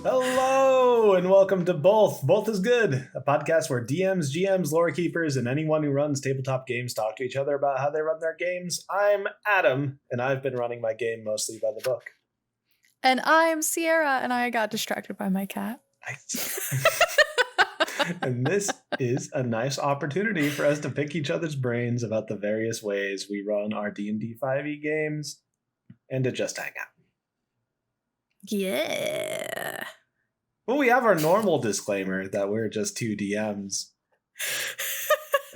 Hello and welcome to Both. Both is Good, a podcast where DMs, GMs, lore keepers, and anyone who runs tabletop games talk to each other about how they run their games. I'm Adam, and I've been running my game mostly by the book. And I'm Siera, and I got distracted by my cat. And this is a nice opportunity for us to pick each other's brains about the various ways we run our D&D 5e games and to just hang out. Yeah. Well, we have our normal disclaimer that we're just two DMs.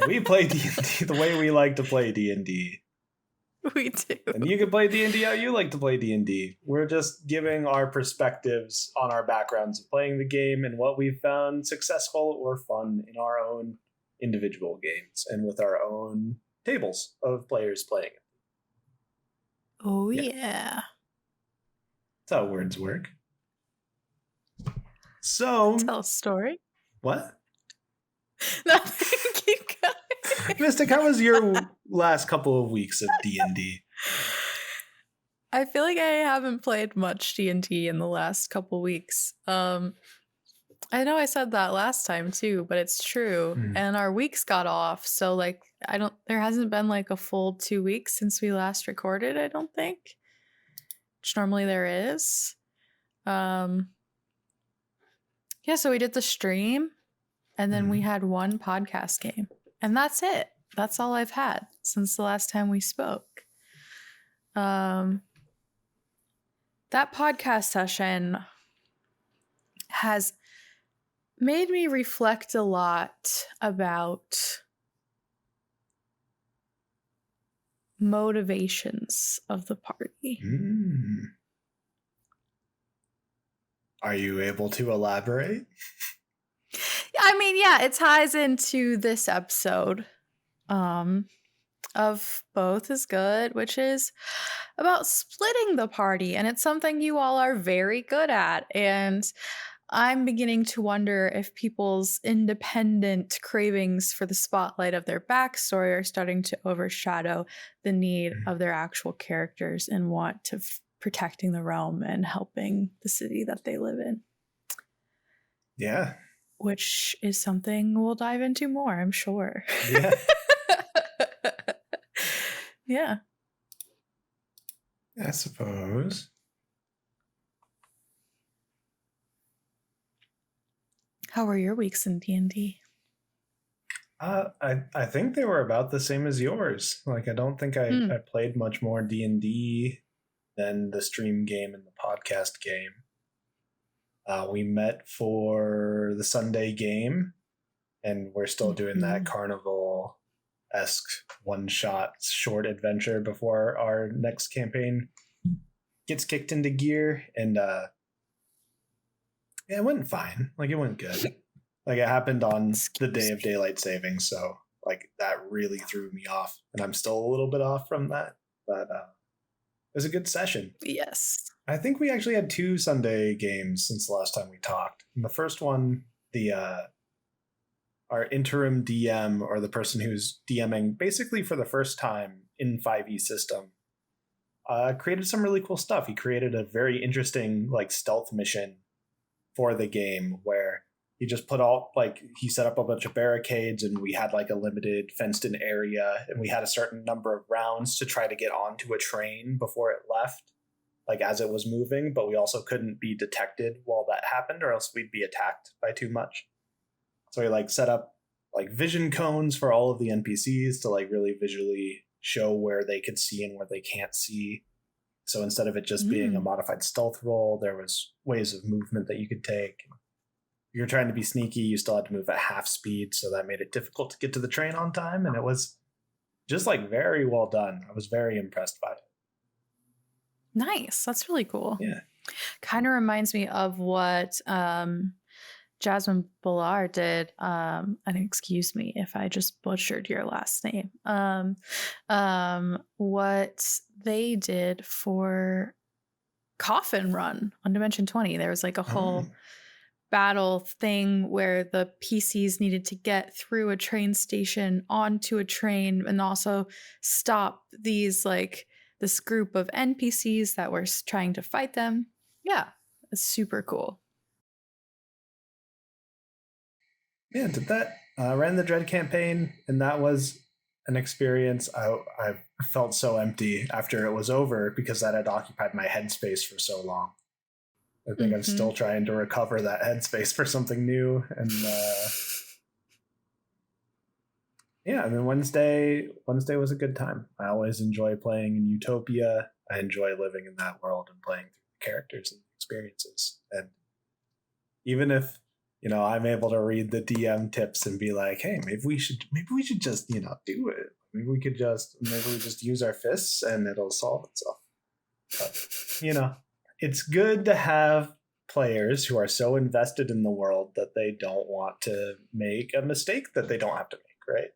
We play D&D the way we like to play D&D. We do. And you can play D&D how you like to play D&D. We're just giving our perspectives on our backgrounds of playing the game and what we've found successful or fun in our own individual games and with our own tables of players playing it. Oh, yeah. That's how words work. So... Tell a story. What? Nothing. Keep going. Mystic, how was your last couple of weeks of D&D? I feel like I haven't played much D&D in the last couple weeks. I know I said that last time too, but it's true. And our weeks got off, so like there hasn't been like a full 2 weeks since we last recorded, I don't think. Which normally there is. Yeah, so we did the stream, and then we had one podcast game. And that's it. That's all I've had since the last time we spoke. that podcast session has made me reflect a lot about motivations of the party. Are you able to elaborate? I mean, yeah, it ties into this episode of Both is Good, which is about splitting the party. And it's something you all are very good at. And I'm beginning to wonder if people's independent cravings for the spotlight of their backstory are starting to overshadow the need of their actual characters and want to protecting the realm and helping the city that they live in. Yeah. Which is something we'll dive into more, I'm sure. Yeah. Yeah. I suppose. How were your weeks in D&D? I think they were about the same as yours. Like, I don't think I played much more D&D than the stream game and the podcast game. We met for the Sunday game, and we're still doing that carnival-esque one-shot short adventure before our next campaign gets kicked into gear. And yeah, it went fine. Like, it went good. Like, it happened on the day of daylight savings, so like that really threw me off, and I'm still a little bit off from that. But it was a good session. Yes. I think we actually had 2 Sunday games since the last time we talked. In the first one, our interim DM, or the person who's DMing basically for the first time in 5e system, created some really cool stuff. He created a very interesting like stealth mission for the game where he just he set up a bunch of barricades, and we had like a limited fenced in area, and we had a certain number of rounds to try to get onto a train before it left, like as it was moving, but we also couldn't be detected while that happened, or else we'd be attacked by too much. So we like set up like vision cones for all of the NPCs to like really visually show where they could see and where they can't see. So instead of it just being a modified stealth roll, there was ways of movement that you could take. If you're trying to be sneaky, you still had to move at half speed, so that made it difficult to get to the train on time, and it was just like very well done. I was very impressed by it. Nice. That's really cool. Yeah. Kind of reminds me of what Jasmine Ballard did. And excuse me if I just butchered your last name. What they did for Coffin Run on Dimension 20. There was like a whole battle thing where the PCs needed to get through a train station onto a train and also stop these this group of NPCs that were trying to fight them. Yeah, it's super cool. Yeah, did that. Ran the Dread campaign, and that was an experience. I felt so empty after it was over because that had occupied my headspace for so long. I think I'm still trying to recover that headspace for something new. And yeah, I mean, Wednesday was a good time. I always enjoy playing in Utopia. I enjoy living in that world and playing through the characters and experiences. And even if, I'm able to read the DM tips and be like, hey, maybe we should just, do it. Maybe we just use our fists and it'll solve itself. But, it's good to have players who are so invested in the world that they don't want to make a mistake that they don't have to make, right?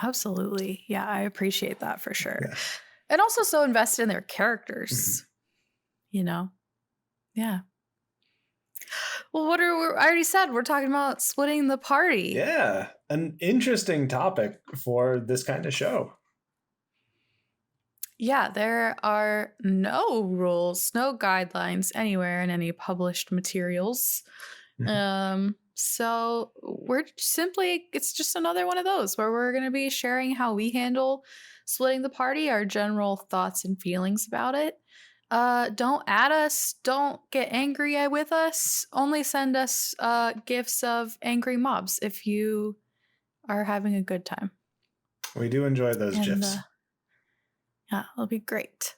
Absolutely. Yeah, I appreciate that for sure. Yeah. And also so invested in their characters, Yeah. Well, I already said we're talking about splitting the party. Yeah, an interesting topic for this kind of show. Yeah, there are no rules, no guidelines anywhere in any published materials. So it's just another one of those where we're going to be sharing how we handle splitting the party, our general thoughts and feelings about it. Don't add us, don't get angry with us. Only send us gifs of angry mobs if you are having a good time. We do enjoy those GIFs. Yeah, it'll be great.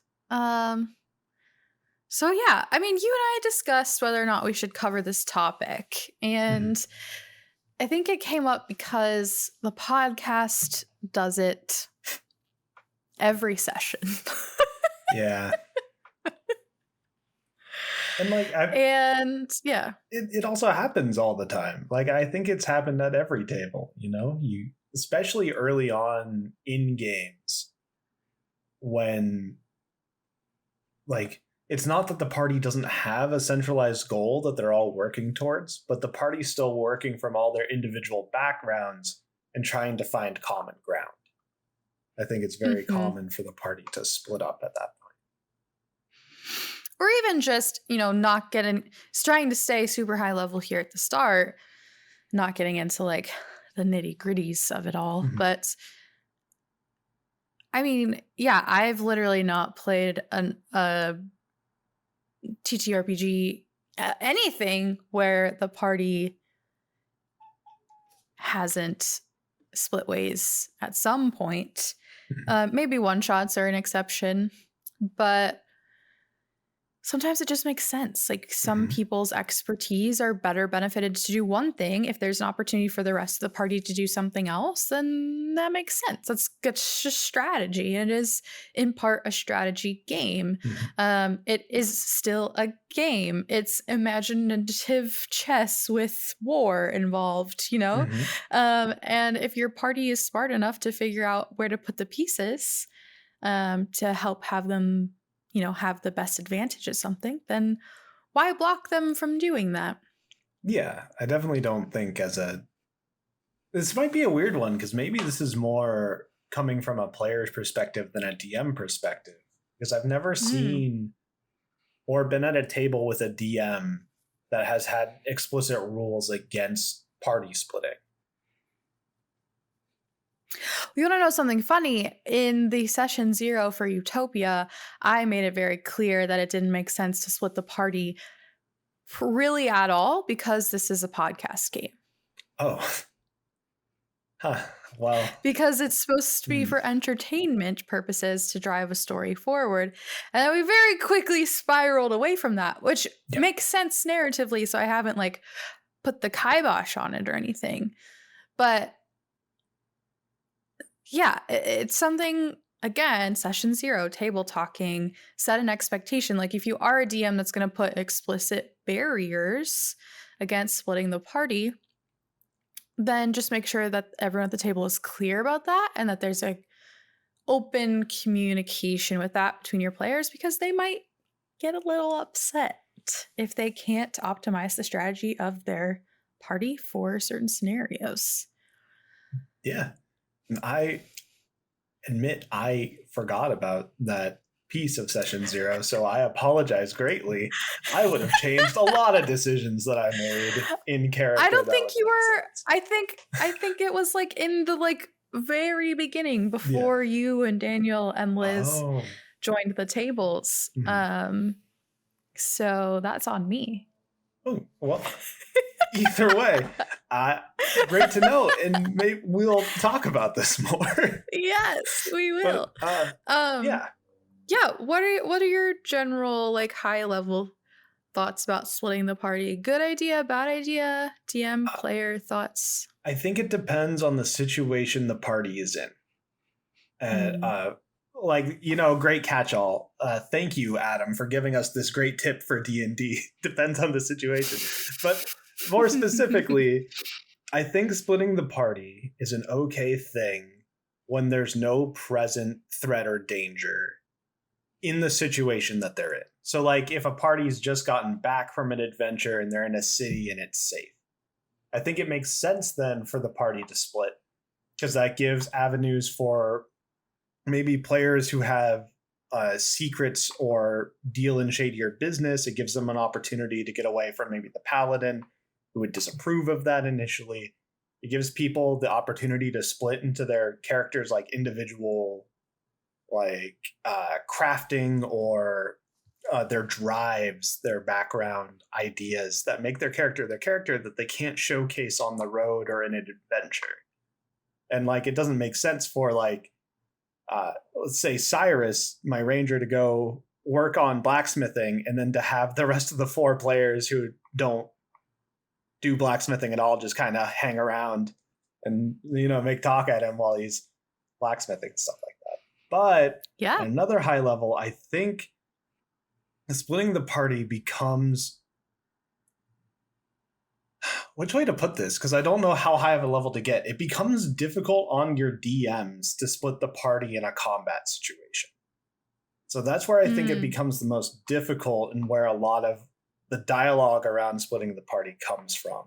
So yeah, I mean, you and I discussed whether or not we should cover this topic, and I think it came up because the podcast does it every session. Yeah. And like yeah. it also happens all the time. Like I think it's happened at every table, you especially early on in games when like it's not that the party doesn't have a centralized goal that they're all working towards, but the party's still working from all their individual backgrounds and trying to find common ground. I think it's very common for the party to split up at that point. Or even just, not trying to stay super high level here at the start, not getting into like the nitty gritties of it all. But I mean, yeah, I've literally not played a TTRPG, anything where the party hasn't split ways at some point. Maybe one-shots are an exception, but sometimes it just makes sense. Like some people's expertise are better benefited to do one thing. If there's an opportunity for the rest of the party to do something else, then that makes sense. That's just strategy. It is in part a strategy game. It is still a game. It's imaginative chess with war involved, and if your party is smart enough to figure out where to put the pieces to help have them have the best advantage at something, then why block them from doing that? Yeah, I definitely don't think this might be a weird one because maybe this is more coming from a player's perspective than a DM perspective. Because I've never seen or been at a table with a DM that has had explicit rules against party splitting. You want to know something funny? In the session 0 for Utopia, I made it very clear that it didn't make sense to split the party really at all because this is a podcast game. Oh. Huh. Well. Because it's supposed to be for entertainment purposes to drive a story forward. And then we very quickly spiraled away from that, which makes sense narratively, so I haven't put the kibosh on it or anything. But yeah, it's something, again, session 0, table talking, set an expectation. Like if you are a DM that's going to put explicit barriers against splitting the party, then just make sure that everyone at the table is clear about that and that there's open communication with that between your players, because they might get a little upset if they can't optimize the strategy of their party for certain scenarios. Yeah. I admit I forgot about that piece of session 0, so I apologize greatly. I would have changed a lot of decisions that I made in character. I don't think you were. I think it was in the very beginning before you and Daniel and Liz joined the tables. So that's on me. Oh, well. Either way, great to know, and maybe we'll talk about this more. Yes, we will. But, yeah. What are your general high level thoughts about splitting the party? Good idea, bad idea? DM player thoughts? I think it depends on the situation the party is in. And great catch-all. Thank you, Adam, for giving us this great tip for D&D. Depends on the situation, but. More specifically, I think splitting the party is an okay thing when there's no present threat or danger in the situation that they're in. So if a party's just gotten back from an adventure and they're in a city and it's safe, I think it makes sense then for the party to split, because that gives avenues for maybe players who have secrets or deal in shadier business. It gives them an opportunity to get away from maybe the paladin who would disapprove of that initially. It gives people the opportunity to split into their characters individual crafting or their drives, their background ideas that make their character that they can't showcase on the road or in an adventure. And it doesn't make sense for let's say Cyrus, my ranger, to go work on blacksmithing, and then to have the rest of the 4 players who don't do blacksmithing at all just kind of hang around and make talk at him while he's blacksmithing, stuff like that. But Yeah. at another high level, I think splitting the party becomes, which way to put this, because I don't know how high of a level to get. It becomes difficult on your DMs to split the party in a combat situation. So that's where I think it becomes the most difficult, and where a lot of the dialogue around splitting the party comes from.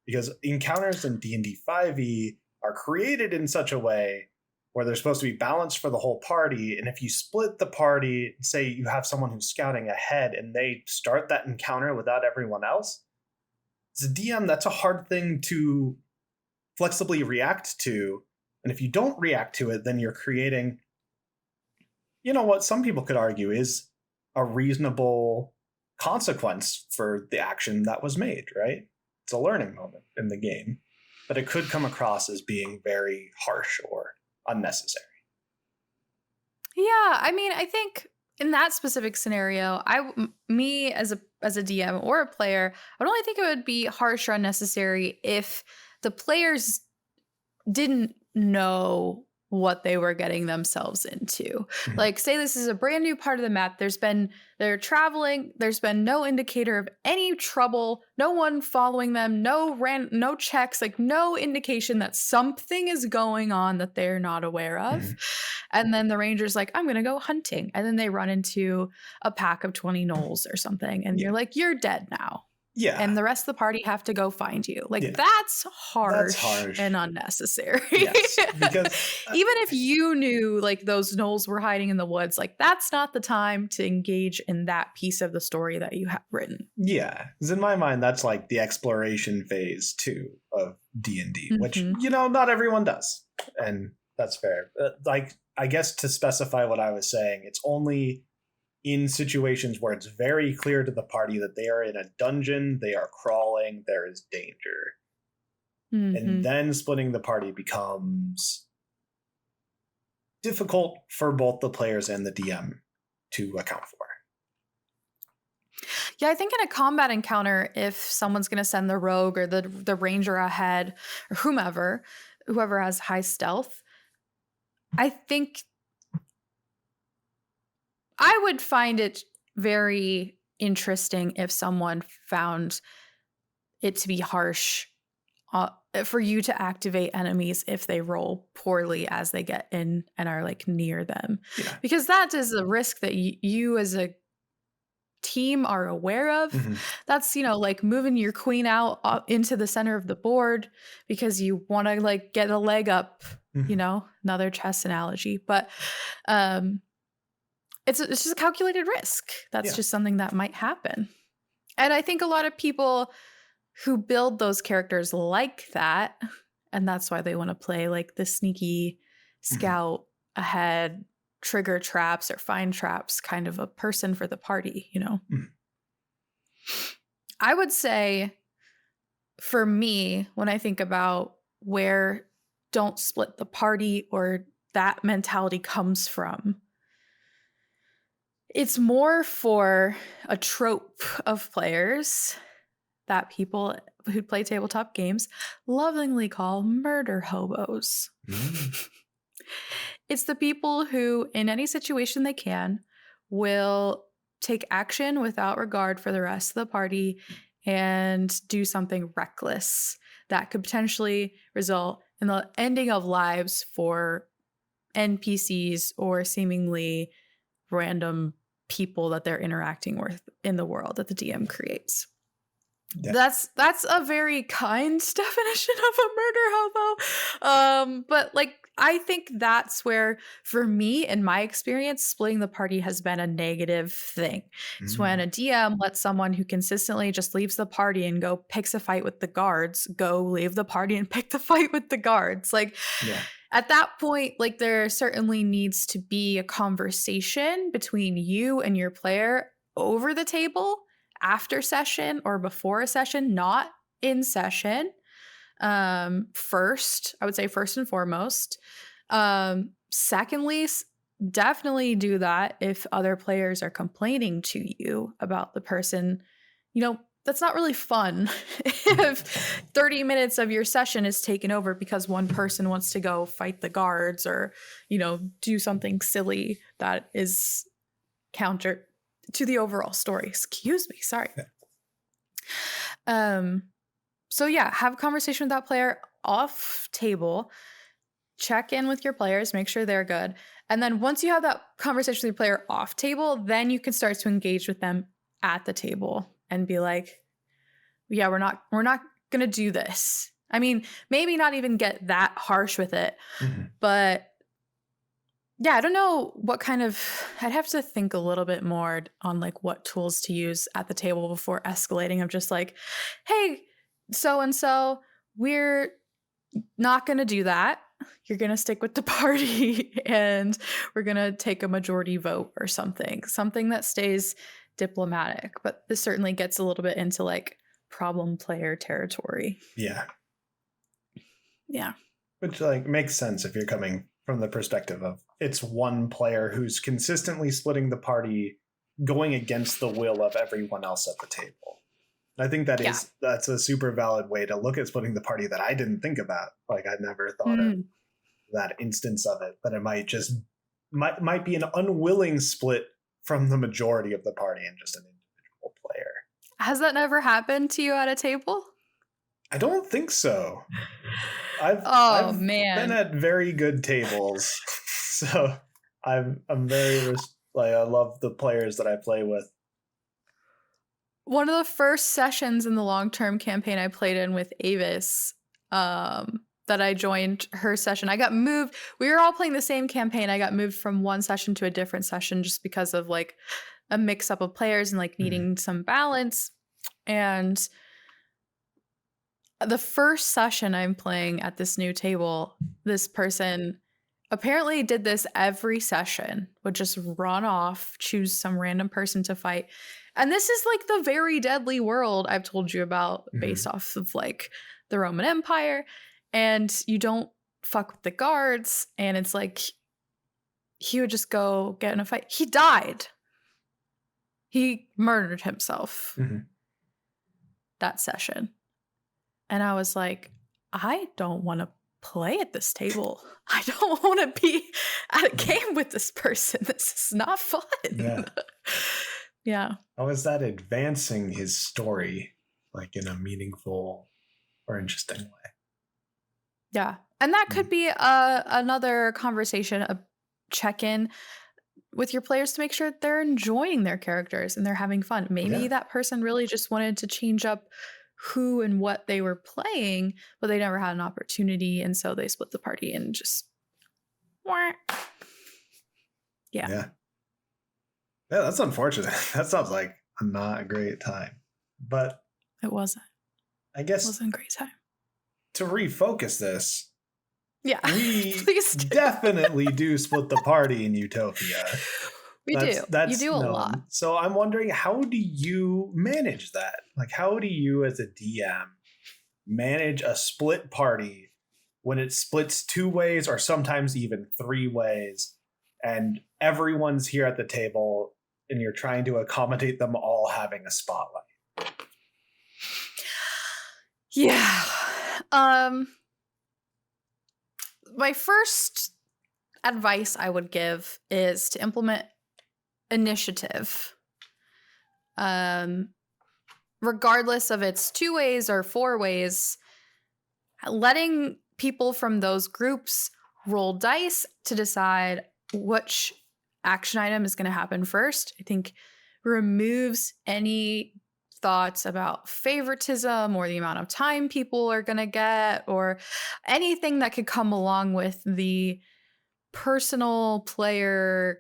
Because encounters in D&D 5e are created in such a way where they're supposed to be balanced for the whole party. And if you split the party, say you have someone who's scouting ahead and they start that encounter without everyone else, as a DM, that's a hard thing to flexibly react to. And if you don't react to it, then you're creating, what some people could argue is a reasonable consequence for the action that was made, right? It's a learning moment in the game, but it could come across as being very harsh or unnecessary. Yeah, I mean, I think in that specific scenario, me as a DM or a player, I would only think it would be harsh or unnecessary if the players didn't know what they were getting themselves into. Like, say this is a brand new part of the map. They're traveling. There's been no indicator of any trouble. No one following them. No checks. Like, no indication that something is going on that they're not aware of. And then the ranger's like, I'm going to go hunting. And then they run into a pack of 20 gnolls or something. And you're like, you're dead now. Yeah. And the rest of the party have to go find you. Like, that's harsh and unnecessary. Yes, because even if you knew like those gnolls were hiding in the woods, like that's not the time to engage in that piece of the story that you have written. Yeah, because in my mind, that's like the exploration phase too of D&D, which, not everyone does. And that's fair. Like, I guess to specify what I was saying, it's only in situations where it's very clear to the party that they are in a dungeon, they are crawling, there is danger. And then splitting the party becomes difficult for both the players and the DM to account for. Yeah, I think in a combat encounter, if someone's going to send the rogue or the ranger ahead or whoever has high stealth, I think I would find it very interesting if someone found it to be harsh for you to activate enemies if they roll poorly as they get in and are like near them. Yeah. Because that is a risk that you as a team are aware of. That's, like moving your queen out into the center of the board because you want to like get a leg up, another chess analogy. But it's just a calculated risk. That's just something that might happen. And I think a lot of people who build those characters like that, and that's why they want to play like the sneaky scout ahead, trigger traps or find traps kind of a person for the party, I would say for me, when I think about where don't split the party or that mentality comes from, it's more for a trope of players that people who play tabletop games lovingly call murder hobos. It's the people who, in any situation they can, will take action without regard for the rest of the party and do something reckless that could potentially result in the ending of lives for NPCs or seemingly random people that they're interacting with in the world that the DM creates. Yeah. That's a very kind definition of a murder hobo. But like, I think that's where, for me, in my experience, splitting the party has been a negative thing. It's when a DM lets someone who consistently just leaves the party and go picks a fight with the guards, go leave the party and pick the fight with the guards. Like, at that point, like, there certainly needs to be a conversation between you and your player over the table after session or before a session, not in session. First, I would say first and foremost. Secondly, definitely do that if other players are complaining to you about the person. That's not really fun if 30 minutes of your session is taken over because one person wants to go fight the guards or, do something silly that is counter to the overall story. Excuse me. Sorry. So yeah, have a conversation with that player off table. Check in with your players, make sure they're good. And then once you have that conversation with your player off table, then you can start to engage with them at the table and be like, yeah, we're not going to do this. I mean, maybe not even get that harsh with it, but yeah, I don't know what kind of, I'd have to think a little bit more on like what tools to use at the table before escalating. I'm just like, hey, so-and-so, we're not going to do that. You're going to stick with the party and we're going to take a majority vote or something that stays diplomatic. But this certainly gets a little bit into like problem player territory. Yeah. Yeah. Which like makes sense if you're coming from the perspective of it's one player who's consistently splitting the party going against the will of everyone else at the table. I think that's a super valid way to look at splitting the party that I didn't think about. Like I never thought of that instance of it, that it might be an unwilling split from the majority of the party and just an individual player. Has that never happened to you at a table? I don't think so. I've been at very good tables, so I'm very I love the players that I play with. One of the first sessions in the long-term campaign I played in with Avis, that I joined her session, I got moved. We were all playing the same campaign. I got moved from one session to a different session just because of like a mix-up of players and like needing some balance. And the first session I'm playing at this new table, this person apparently did this every session, would just run off, choose some random person to fight. And this is like the very deadly world I've told you about based off of like the Roman Empire. And you don't fuck with the guards. And it's like, he would just go get in a fight. He died. He murdered himself that session. And I was like, I don't want to play at this table. I don't want to be at a game with this person. This is not fun. Yeah. Yeah. How is that advancing his story, like in a meaningful or interesting way? Yeah. And that could be another conversation, a check-in with your players to make sure they're enjoying their characters and they're having fun. Maybe that person really just wanted to change up who and what they were playing, but they never had an opportunity, and so they split the party and just yeah, that's unfortunate. That sounds like not a great time, but it wasn't. I guess it wasn't a great time. To refocus this, we definitely do split the party in Utopia. You do a lot. So I'm wondering, how do you manage that? Like, how do you as a DM manage a split party when it splits 2 ways or sometimes even 3 ways and everyone's here at the table and you're trying to accommodate them all having a spotlight? Yeah. My first advice I would give is to implement initiative. Regardless of it's 2 ways or 4 ways, letting people from those groups roll dice to decide which action item is going to happen first, I think removes any thoughts about favoritism or the amount of time people are going to get or anything that could come along with the personal player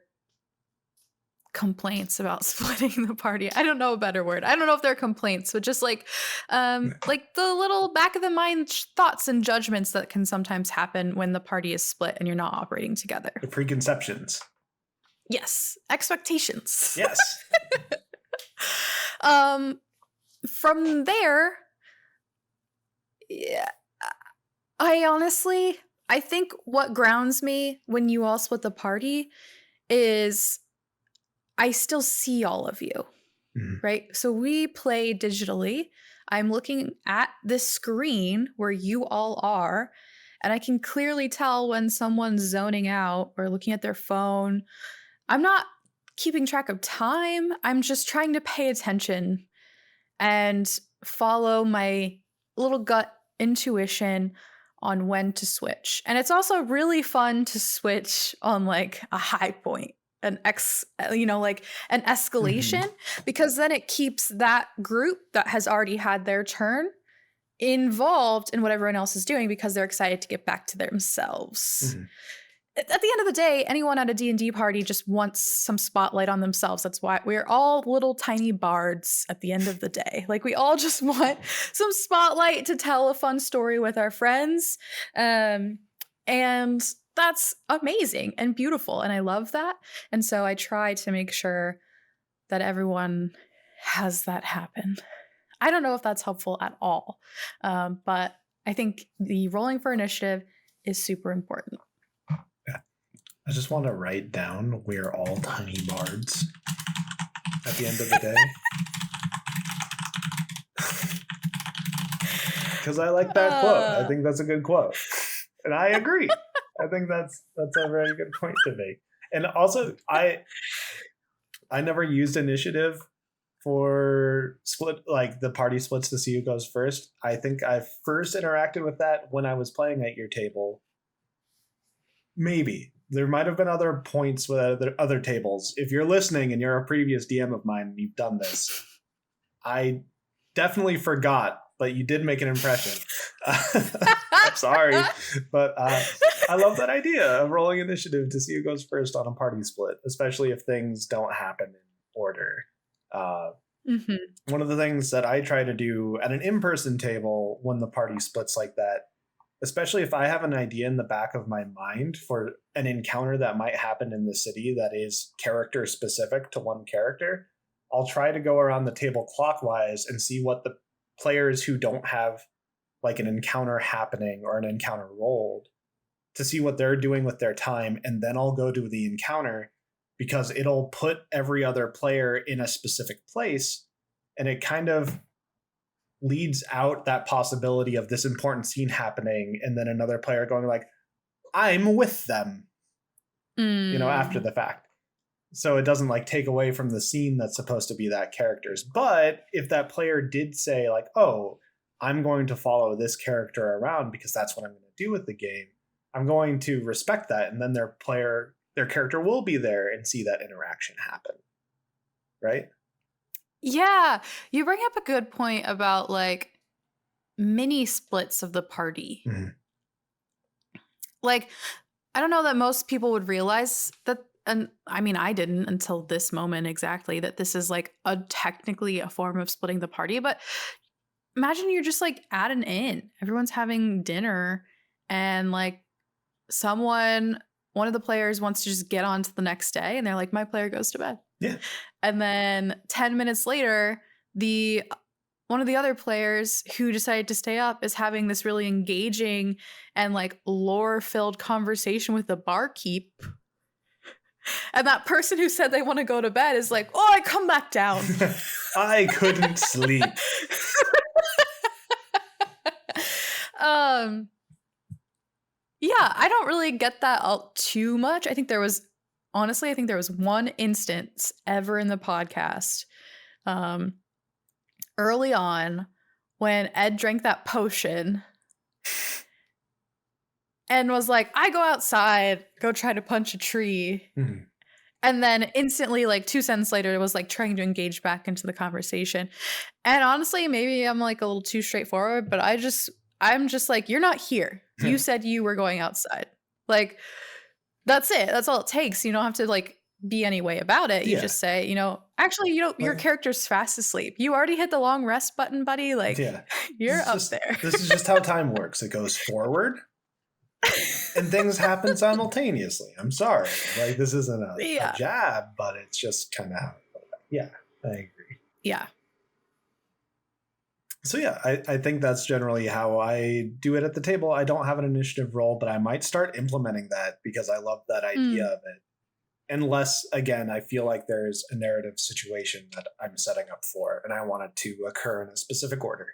complaints about splitting the party. I don't know a better word. I don't know if they're complaints, but just like the little back of the mind thoughts and judgments that can sometimes happen when the party is split and you're not operating together. The preconceptions. Yes. Expectations. Yes. From there, yeah, I think what grounds me when you all split the party is I still see all of you, right? So we play digitally. I'm looking at this screen where you all are, and I can clearly tell when someone's zoning out or looking at their phone. I'm not keeping track of time. I'm just trying to pay attention and follow my little gut intuition on when to switch. And it's also really fun to switch on like a high point, an an escalation, because then it keeps that group that has already had their turn involved in what everyone else is doing because they're excited to get back to themselves. At the end of the day, anyone at a D&D party just wants some spotlight on themselves. That's why we're all little tiny bards at the end of the day. Like, we all just want some spotlight to tell a fun story with our friends. And that's amazing and beautiful. And I love that. And so I try to make sure that everyone has that happen. I don't know if that's helpful at all. But I think the rolling for initiative is super important. I just want to write down we're all tiny bards at the end of the day. Because I like that quote. I think that's a good quote. And I agree. I think that's a very good point to make. And also, I never used initiative for split, like the party splits to see who goes first. I think I first interacted with that when I was playing at your table. Maybe. There might have been other points with other tables. If you're listening and you're a previous DM of mine and you've done this, I definitely forgot, but you did make an impression. I'm sorry, but I love that idea of rolling initiative to see who goes first on a party split, especially if things don't happen in order. One of the things that I try to do at an in-person table when the party splits like that, especially if I have an idea in the back of my mind for an encounter that might happen in the city that is character specific to one character, I'll try to go around the table clockwise and see what the players who don't have like an encounter happening or an encounter rolled, to see what they're doing with their time. And then I'll go to the encounter because it'll put every other player in a specific place. And it kind of leads out that possibility of this important scene happening and then another player going like, I'm with them, after the fact. So it doesn't like take away from the scene that's supposed to be that character's. But if that player did say like, oh, I'm going to follow this character around because that's what I'm going to do with the game, I'm going to respect that. And then their character will be there and see that interaction happen. Right? Yeah, you bring up a good point about like mini splits of the party. Like, I don't know that most people would realize that, and I mean, I didn't until this moment exactly, that this is like technically a form of splitting the party. But imagine you're just like at an inn, everyone's having dinner, and like one of the players wants to just get on to the next day, and they're like, my player goes to bed. Yeah. And then 10 minutes later, one of the other players who decided to stay up is having this really engaging and like lore-filled conversation with the barkeep. And that person who said they want to go to bed is like, oh, I come back down. I couldn't sleep. Yeah, I don't really get that out too much. I think there was one instance ever in the podcast early on when Ed drank that potion and was like, I go outside, go try to punch a tree. And then instantly, like 2 sentences later, it was like trying to engage back into the conversation. And honestly, maybe I'm like a little too straightforward, but I'm just like, you're not here. You said you were going outside. Like, that's it. That's all it takes. You don't have to like be any way about it. You just say, actually, your character's fast asleep. You already hit the long rest button, buddy. Like, you're up there. This is just how time works. It goes forward and things happen simultaneously. I'm sorry. Like, this isn't a jab, but it's just kind of how I agree. Yeah. So I think that's generally how I do it at the table. I don't have an initiative roll, but I might start implementing that because I love that idea of it. unless, again, I feel like there's a narrative situation that I'm setting up for and I want it to occur in a specific order.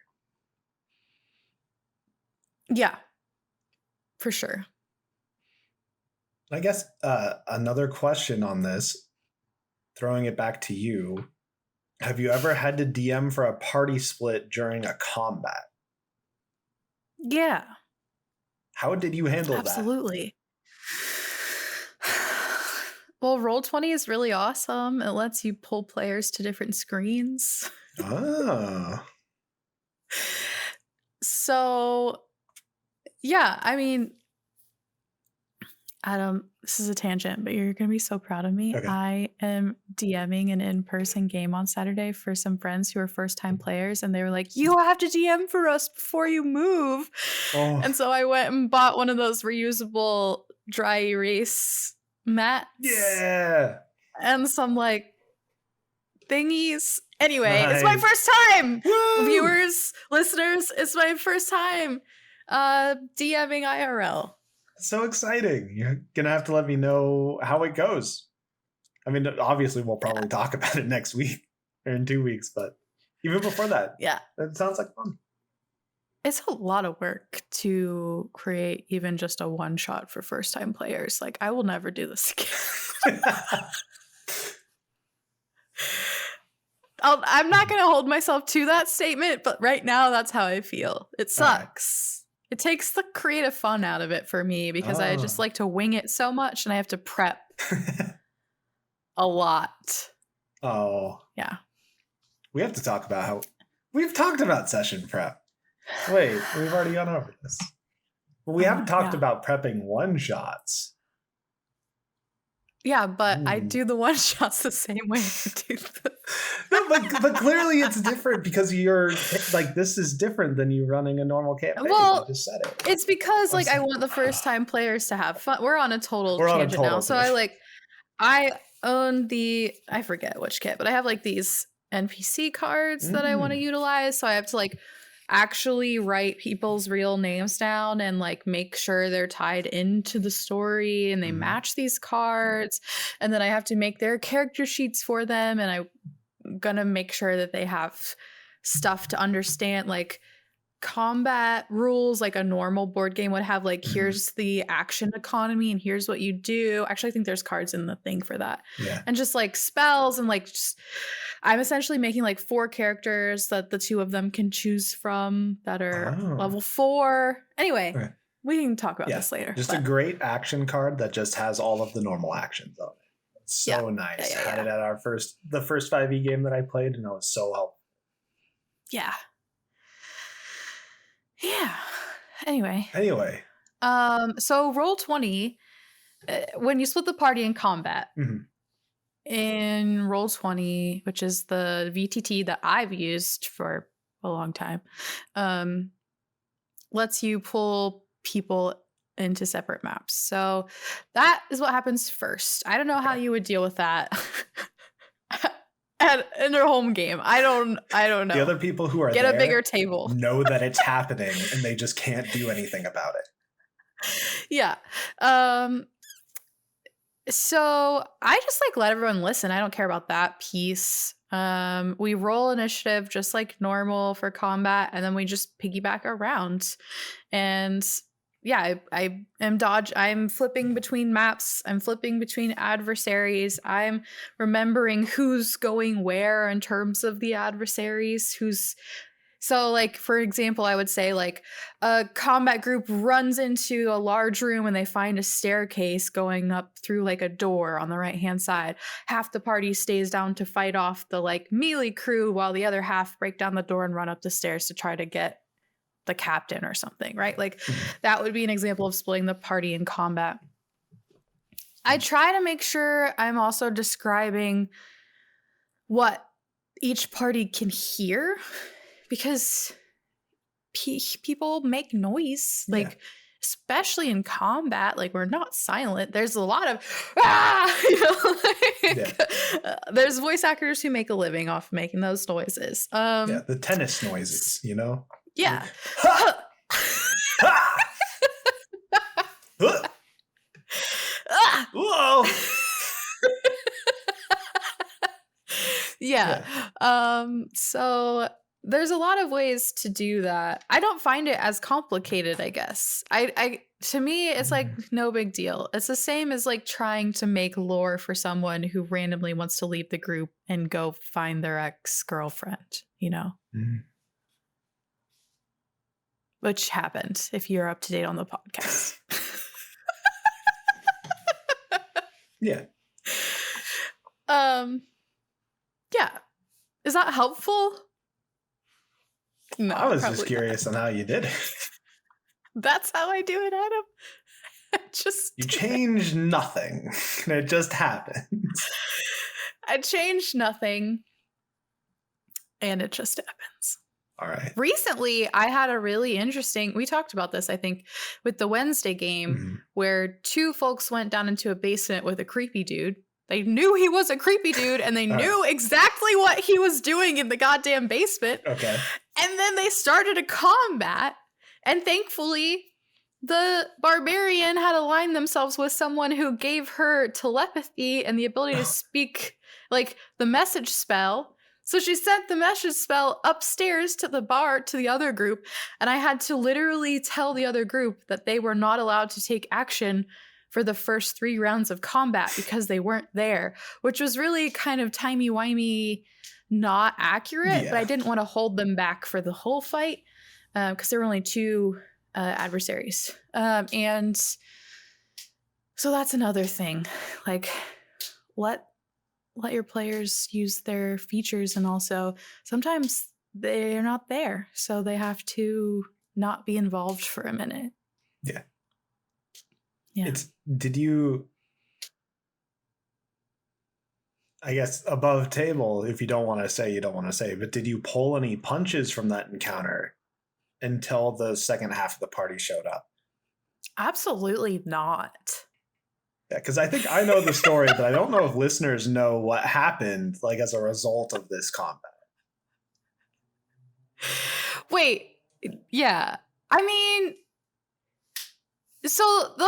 Yeah, for sure. I guess another question on this, throwing it back to you. Have you ever had to DM for a party split during a combat? Yeah. How did you handle Absolutely. Well, Roll20 is really awesome. It lets you pull players to different screens. that? Ah. So, yeah, I mean, Adam, this is a tangent, but you're going to be so proud of me. Okay. I am DMing an in-person game on Saturday for some friends who are first-time players, and they were like, you have to DM for us before you move. Oh. And so I went and bought one of those reusable dry erase mats. Yeah. And some like thingies. Anyway, it's my Nice. first time. Woo! Viewers, listeners, it's my first time DMing IRL. So exciting. You're going to have to let me know how it goes. I mean, obviously, we'll probably talk about it next week or in 2 weeks, but even before that, Yeah. it sounds like fun. It's a lot of work to create even just a one shot for first time players. Like, I will never do this again. I'm not going to hold myself to that statement, but right now that's how I feel. It sucks. It takes the creative fun out of it for me because I just like to wing it so much and I have to prep a lot. Oh. Yeah. We have to talk about how we've talked about session prep. Wait, we've already gone over this. But we haven't talked about prepping one shots. Yeah, but I do the one shots the same way I do No, but clearly it's different because you're like, this is different than you running a normal campaign. Well, I just said it. It's because like I want the first time players to have fun. We're on a total tangent now. So I own I forget which kit, but I have like these NPC cards that I want to utilize. So I have to like actually write people's real names down and like make sure they're tied into the story and they match these cards. And then I have to make their character sheets for them. And I'm gonna make sure that they have stuff to understand, like combat rules, like a normal board game would have. Like, here's the action economy and here's what you do. Actually, I think there's cards in the thing for that. Yeah. And just like spells and like just I'm essentially making like 4 characters that the 2 of them can choose from that are level 4. Anyway, we can talk about this later. Just a great action card that just has all of the normal actions on it. It's so nice. Had it at the first 5e game that I played, and it was so helpful. Yeah. Yeah. Anyway. So Roll20, when you split the party in combat, in Roll20, which is the VTT that I've used for a long time, lets you pull people into separate maps. So that is what happens first. I don't know how you would deal with that. In their home game. I don't know. The other people who are get a bigger table. Know that it's happening and they just can't do anything about it. Yeah. So I just like let everyone listen. I don't care about that piece. We roll initiative just like normal for combat, and then we just piggyback around. And yeah, I'm flipping between maps. I'm flipping between adversaries. I'm remembering who's going where in terms of the adversaries. So like, for example, I would say like a combat group runs into a large room and they find a staircase going up through like a door on the right-hand side. Half the party stays down to fight off the like melee crew while the other half break down the door and run up the stairs to try to get the captain or something, right? Like that would be an example of splitting the party in combat. I try to make sure I'm also describing what each party can hear, because people make noise, like especially in combat. Like, we're not silent. There's a lot of there's voice actors who make a living off making those noises. The tennis noises, Yeah. Whoa. Yeah. So there's a lot of ways to do that. I don't find it as complicated, I guess. I to me, it's like no big deal. It's the same as like trying to make lore for someone who randomly wants to leave the group and go find their ex-girlfriend, you know? Mhm. Which happened if you're up to date on the podcast. Yeah. Yeah. Is that helpful? No, I was probably just curious on how you did it. not. That's how I do it, Adam. You change nothing, and it just happens. I changed nothing, and it just happens. All right. Recently, I had a really interesting, we talked about this, I think, with the Wednesday game, where two folks went down into a basement with a creepy dude. They knew he was a creepy dude, and they knew exactly what he was doing in the goddamn basement. Okay. And then they started a combat, and thankfully, the barbarian had aligned themselves with someone who gave her telepathy and the ability to speak, like, the message spell. So she sent the message spell upstairs to the bar, to the other group, and I had to literally tell the other group that they were not allowed to take action for the first 3 rounds of combat because they weren't there, which was really kind of timey-wimey, not accurate, but I didn't want to hold them back for the whole fight because there were only 2 adversaries. And so that's another thing. Like, let your players use their features, and also sometimes they're not there, so they have to not be involved for a minute. Yeah. Did you, I guess, above table, if you don't want to say, you don't want to say, but did you pull any punches from that encounter until the second half of the party showed up? Absolutely not. Yeah, because I think I know the story, but I don't know if listeners know what happened, like, as a result of this combat. Wait, yeah. I mean, so the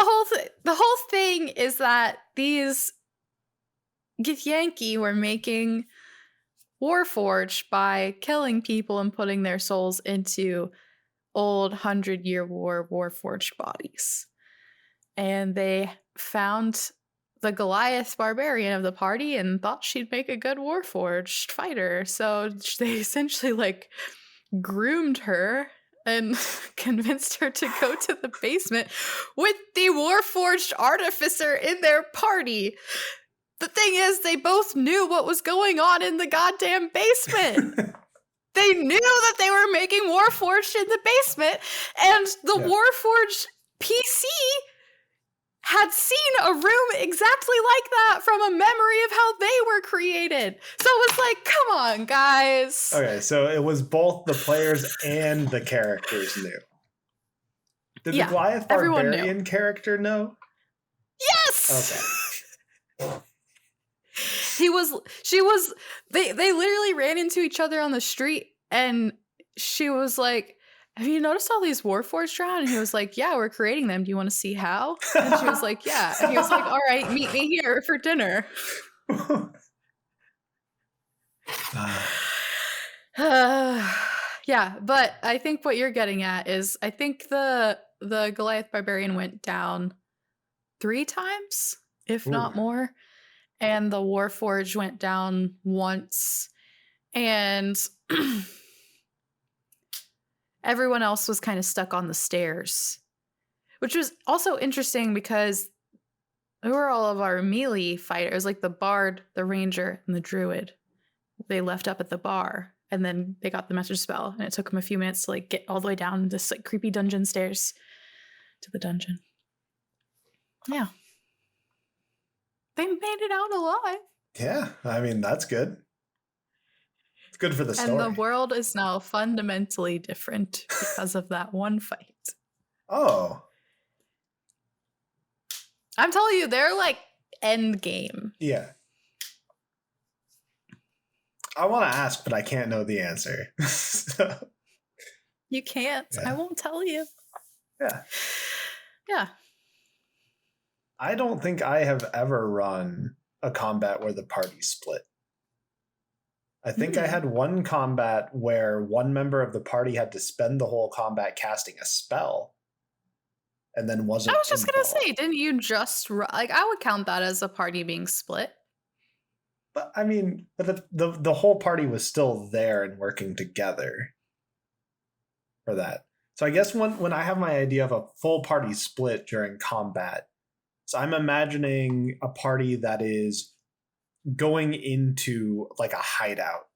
whole thing is that these Githyanki were making Warforged by killing people and putting their souls into old 100-year war Warforged bodies. And they found the Goliath barbarian of the party and thought she'd make a good Warforged fighter. So they essentially, like, groomed her and convinced her to go to the basement with the Warforged artificer in their party. The thing is, they both knew what was going on in the goddamn basement. They knew that they were making Warforged in the basement, and the Warforged PC had seen a room exactly like that from a memory of how they were created. So it was like, come on, guys. Okay, so it was both the players and the characters knew. Did the Goliath barbarian character know? Yes! Okay. She was, they literally ran into each other on the street, and she was like, have you noticed all these Warforged around? And he was like, yeah, we're creating them. Do you want to see how? And she was like, yeah. And he was like, all right, meet me here for dinner. Yeah, but I think what you're getting at is, I think the Goliath barbarian went down 3 times, if not more. And the Warforged went down once. And everyone else was kind of stuck on the stairs, which was also interesting because who were all of our melee fighters, like the bard, the ranger, and the druid. They left up at the bar, and then they got the message spell, and it took them a few minutes to, like, get all the way down this, like, creepy dungeon stairs to the dungeon. Yeah. They made it out alive. Yeah, I mean, that's good. It's good for the story. And the world is now fundamentally different because of that one fight. Oh. I'm telling you, they're like end game. Yeah. I want to ask, but I can't know the answer. So. You can't. Yeah. I won't tell you. Yeah. Yeah. I don't think I have ever run a combat where the party split. I think I had one combat where one member of the party had to spend the whole combat casting a spell and then wasn't I was just going to involved. say, didn't you just, like, I would count that as a party being split. But I mean, but the whole party was still there and working together for that. So I guess when I have my idea of a full party split during combat, so I'm imagining a party that is going into like a hideout,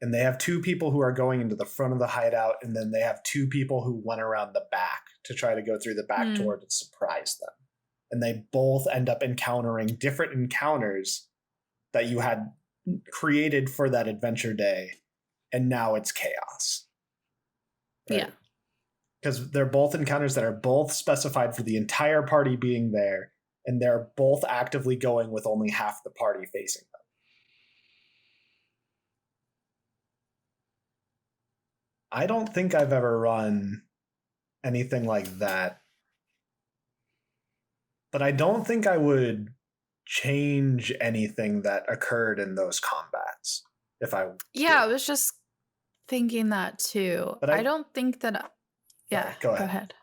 and they have two people who are going into the front of the hideout, and then they have two people who went around the back to try to go through the back door to surprise them. And they both end up encountering different encounters that you had created for that adventure day, and now it's chaos. Right? Yeah. Because they're both encounters that are both specified for the entire party being there, and they're both actively going with only half the party facing them. I don't think I've ever run anything like that. But I don't think I would change anything that occurred in those combats. I was just thinking that too. But I don't think that... Yeah, go ahead.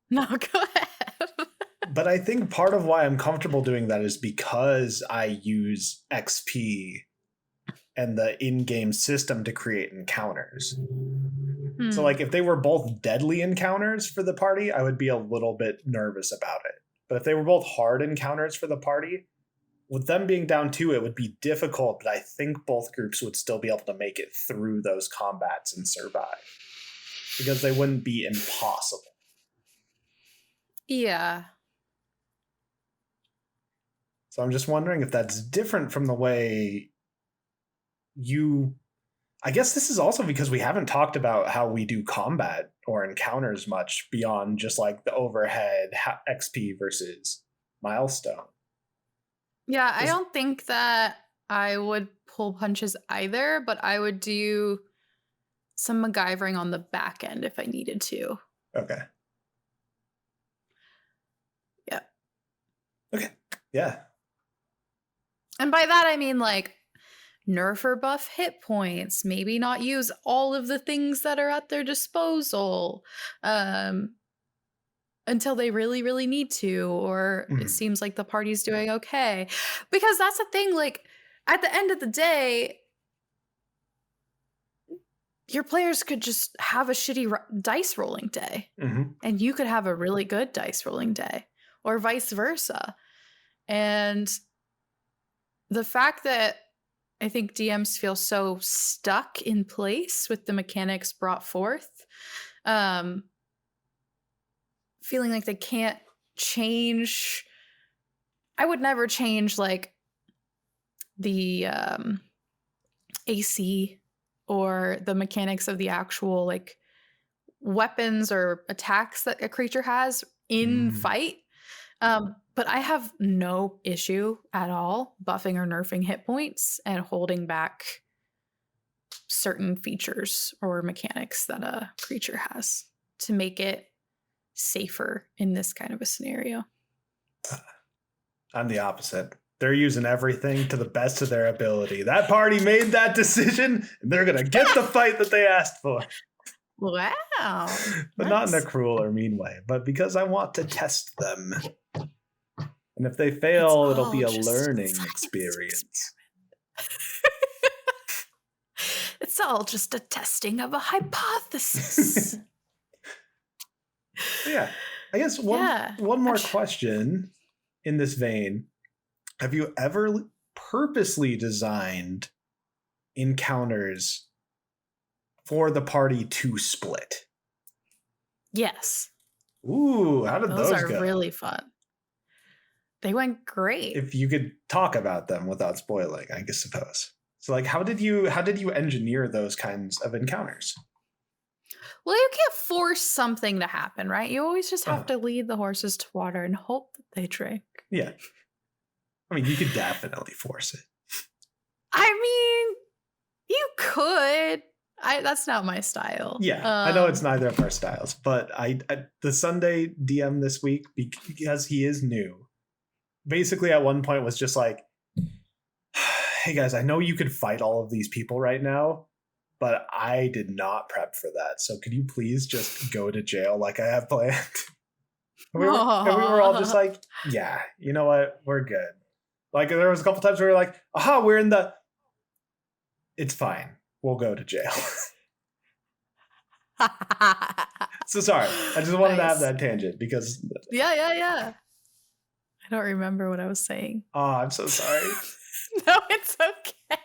No, go ahead. But I think part of why I'm comfortable doing that is because I use XP and the in-game system to create encounters. So like if they were both deadly encounters for the party, I would be a little bit nervous about it. But if they were both hard encounters for the party, with them being down 2, it would be difficult, but I think both groups would still be able to make it through those combats and survive. Because they wouldn't be impossible. Yeah. So I'm just wondering if that's different from the way you... I guess this is also because we haven't talked about how we do combat or encounters much beyond just like the overhead XP versus milestone. Yeah, I don't think that I would pull punches either, but I would do some MacGyvering on the back end if I needed to. Okay. Yeah. Okay. Yeah. And by that, I mean like nerf or buff hit points, maybe not use all of the things that are at their disposal until they really, really need to, or it seems like the party's doing okay. Because that's the thing, like, at the end of the day, your players could just have a shitty dice rolling day, and you could have a really good dice rolling day, or vice versa. And the fact that I think DMs feel so stuck in place with the mechanics brought forth, feeling like they can't change. I would never change like the AC or the mechanics of the actual like weapons or attacks that a creature has in fight. But I have no issue at all buffing or nerfing hit points and holding back certain features or mechanics that a creature has to make it safer in this kind of a scenario. I'm the opposite. They're using everything to the best of their ability. That party made that decision, and they're going to get the fight that they asked for. Wow. But not in a cruel or mean way, but because I want to test them. And if they fail, it'll be a learning experience. It's all just a testing of a hypothesis. Yeah. I guess one more question in this vein. Have you ever purposely designed encounters for the party to split? Yes. Ooh, how did those go? Those are really fun. They went great. If you could talk about them without spoiling, I guess suppose. So like how did you engineer those kinds of encounters? Well, you can't force something to happen, right? You always just have to lead the horses to water and hope that they drink. Yeah. I mean, you could definitely force it. I mean, you could. That's not my style. Yeah, I know it's neither of our styles, but I the Sunday DM this week, because he is new, basically at one point was just like, hey guys, I know you could fight all of these people right now, but I did not prep for that. So could you please just go to jail like I have planned? And we were all just like, yeah, you know what? We're good. Like there was a couple times where we were like, aha, we're in the. It's fine. We'll go to jail. So sorry. I just wanted to have that tangent because. Yeah. I don't remember what I was saying. Oh, I'm so sorry. No, it's okay.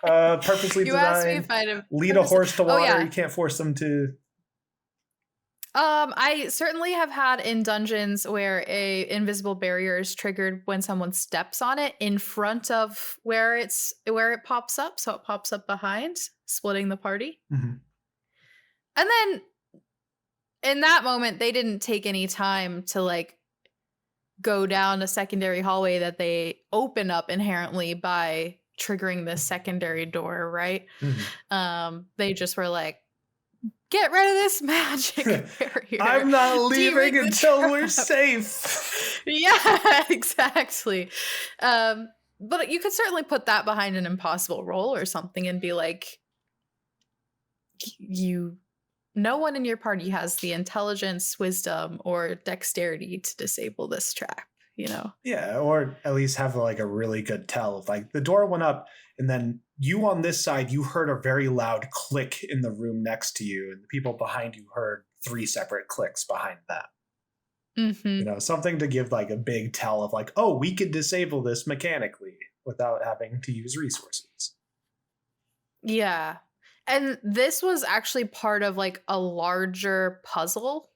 Purposely You asked me designed. if I'd Lead a horse to water. Oh, yeah. You can't force them to. I certainly have had in dungeons where a invisible barrier is triggered when someone steps on it in front of where it pops up, so it pops up behind, splitting the party. Mm-hmm. And then in that moment, they didn't take any time to like go down a secondary hallway that they open up inherently by triggering the secondary door, right? Mm-hmm. They just were like, get rid of this magic barrier. I'm not leaving until we're safe. Yeah, exactly. But you could certainly put that behind an impossible roll or something and be like, no one in your party has the intelligence, wisdom, or dexterity to disable this trap, you know? Yeah, or at least have like a really good tell. If like the door went up and then you on this side, you heard a very loud click in the room next to you, and the people behind you heard 3 separate clicks behind them. Mm-hmm. You know, something to give like a big tell of like, oh, we could disable this mechanically without having to use resources. Yeah. And this was actually part of like a larger puzzle.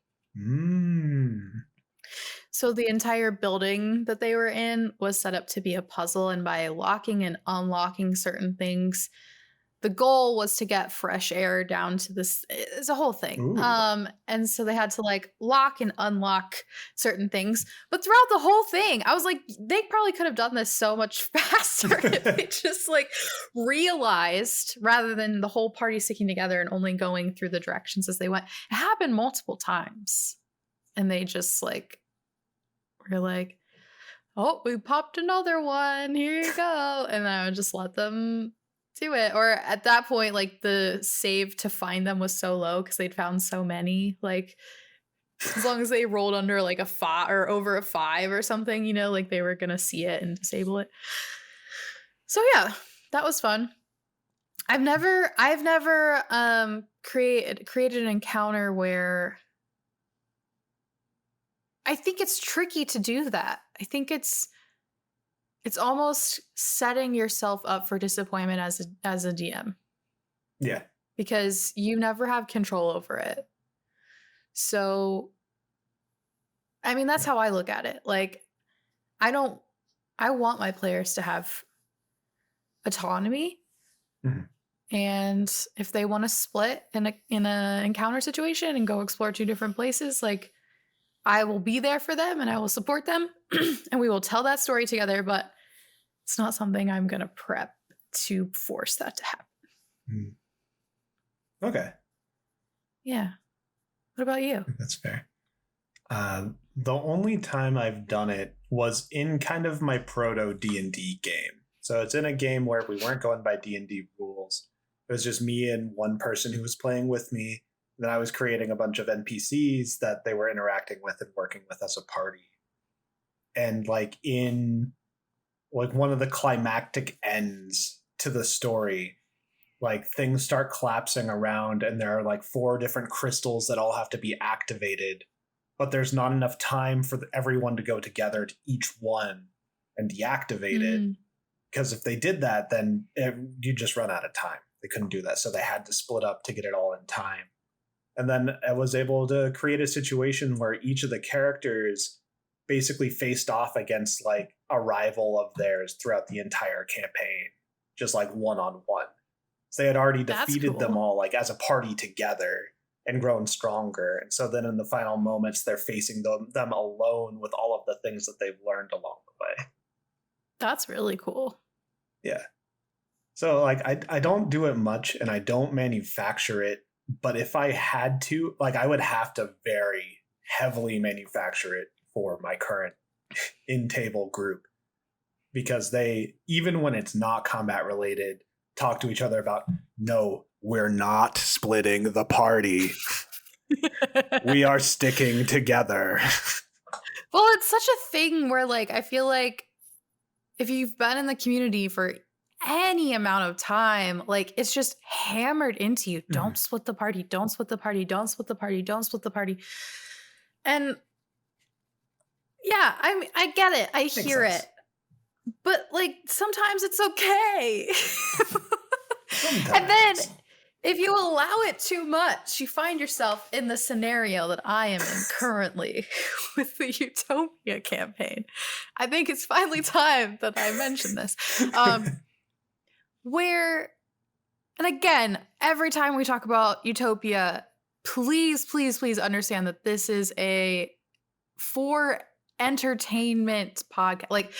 So the entire building that they were in was set up to be a puzzle, and by locking and unlocking certain things, the goal was to get fresh air down to this. It's a whole thing. And so they had to like lock and unlock certain things. But throughout the whole thing, I was like, they probably could have done this so much faster if they just like realized, rather than the whole party sticking together and only going through the directions as they went. It happened multiple times. And they just like were like, oh, we popped another one. Here you go. And I would just let them do it. Or at that point, like the save to find them was so low because they'd found so many. Like as long as they rolled under like a 5 or over a 5 or something, you know, like they were gonna see it and disable it. So yeah, that was fun. I've never created an encounter where I think it's tricky to do that. I think it's almost setting yourself up for disappointment as a DM. Yeah. Because you never have control over it. So, I mean, that's how I look at it. Like, I want my players to have autonomy. Mm-hmm. And if they want to split in a encounter situation and go explore 2 different places, like, I will be there for them and I will support them and we will tell that story together, but it's not something I'm going to prep to force that to happen. Okay. Yeah. What about you? That's fair. The only time I've done it was in kind of my proto D&D game. So it's in a game where we weren't going by D&D rules. It was just me and one person who was playing with me. Then I was creating a bunch of NPCs that they were interacting with and working with as a party. And like in like one of the climactic ends to the story, like things start collapsing around and there are like 4 different crystals that all have to be activated, but there's not enough time for everyone to go together to each one and deactivate it. Because if they did that, then you just run out of time. They couldn't do that. So they had to split up to get it all in time. And then I was able to create a situation where each of the characters basically faced off against like a rival of theirs throughout the entire campaign, just like one-on-one. So they had already defeated them all like as a party together and grown stronger. And so then in the final moments, they're facing them alone with all of the things that they've learned along the way. That's really cool. Yeah. So like I don't do it much and I don't manufacture it. But if I had to, like, I would have to very heavily manufacture it for my current in-table group. because they, even when it's not combat related, talk to each other about, no, we're not splitting the party. We are sticking together. Well, it's such a thing where, like, I feel like if you've been in the community for any amount of time, like, it's just hammered into you. Don't split the party. Don't split the party. Don't split the party. Don't split the party. And yeah, I get it. I hear it. But, like, sometimes it's okay. And then if you allow it too much, you find yourself in the scenario that I am in currently with the Utopia campaign. I think it's finally time that I mention this. Where, and again, every time we talk about Utopia, please, please, please understand that this is a for entertainment podcast. Like,